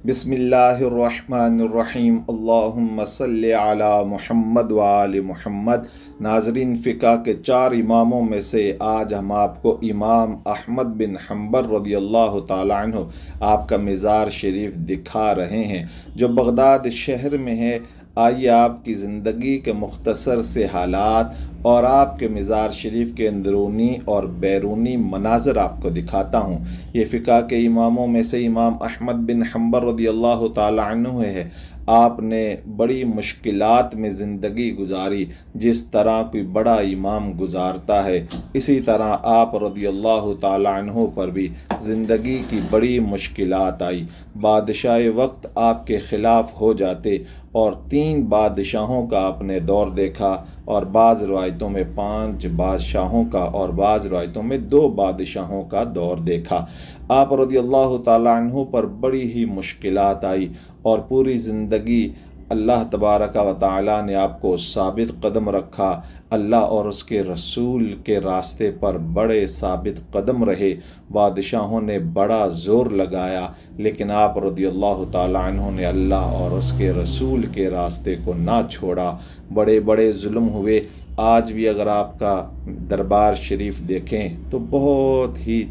बिस्मिल्लाहिर्रहमानिर्रहीम अल्लाहुम्मा सल्ली अला मुहम्मद व आलि मुहम्मद। नाज़रीन, फ़िक़्ह के 4 इमामों में से आज हम आपको इमाम अहमद बिन हम्बल रज़ियल्लाहु ताला अन्हु आपका मज़ार शरीफ दिखा रहे हैं, जो बगदाद शहर में है। आइए आपकी ज़िंदगी के मुख्तसर से हालात और आपके मज़ार शरीफ के अंदरूनी और बैरूनी मनाज़र आपको दिखाता हूँ। ये फ़िक़्ह के इमामों में से इमाम अहमद बिन हम्बल रज़ियल्लाहु ताला अन्हु है। आपने बड़ी मुश्किलात में ज़िंदगी गुजारी, जिस तरह कोई बड़ा इमाम गुजारता है, इसी तरह आप रज़ियल्लाहु ताला अन्हु पर भी ज़िंदगी की बड़ी मुश्किलात आई। बादशाह वक्त आपके ख़िलाफ़ हो जाते और 3 बादशाहों का आपने दौर देखा, और बाज़ रवायतों में 5 बादशाहों का और बाज़ रवायतों में 2 बादशाहों का दौर देखा। आप रज़ियल्लाहु ताला अन्हु पर बड़ी ही मुश्किलात आई और पूरी ज़िंदगी अल्लाह तबारक व तआला ने आपको साबित कदम रखा। अल्लाह और उसके रसूल के रास्ते पर बड़े साबित कदम रहे। बादशाहों ने बड़ा ज़ोर लगाया, लेकिन आप रज़ियल्लाहु ताला अन्हु ने अल्लाह और उसके रसूल के रास्ते को ना छोड़ा। बड़े बड़े जुल्म हुए। आज भी अगर आपका दरबार शरीफ देखें तो बहुत ही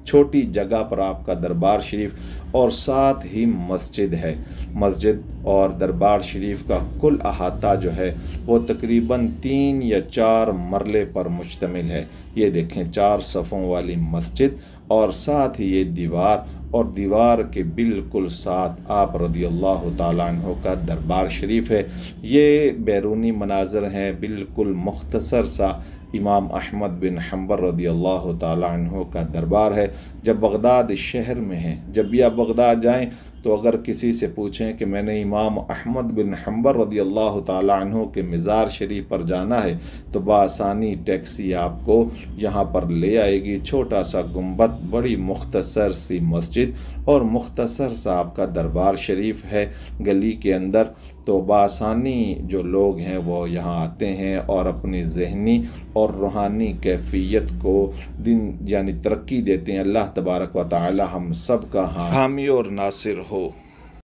छोटी जगह पर आपका दरबार शरीफ और साथ ही मस्जिद है। मस्जिद और दरबार शरीफ का कुल अहाता जो है वो तकरीबन 3 या 4 मरले पर मुश्तमिल है। ये देखें, 4 सफ़ों वाली मस्जिद और साथ ही ये दीवार, और दीवार के बिल्कुल साथ आप रज़ियल्लाहु ताला अन्हु का दरबार शरीफ है। ये बैरूनी मनाज़र हैं, बिल्कुल मुख्तसर सा इमाम अहमद बिन हम्बल रज़ियल्लाहु ताला अन्हु का दरबार है, जब बगदाद शहर में है। जब भी आप बगदाद जाएं तो अगर किसी से पूछें कि मैंने इमाम अहमद बिन हम्बल रज़ियल्लाहु ताला अन्हु के मज़ार शरीफ पर जाना है, तो बआसानी टैक्सी आपको यहाँ पर ले आएगी। छोटा सा गुंबद, बड़ी मुख्तसर सी मस्जिद और मुख्तसर सा आपका दरबार शरीफ है गली के अंदर। तो बआसानी जो लोग हैं वो यहाँ आते हैं और अपनी ज़हनी और रूहानी कैफियत को दिन यानी तरक्की देते हैं। अल्लाह तबारक व तआला हम सब का हामी और नासिर हो।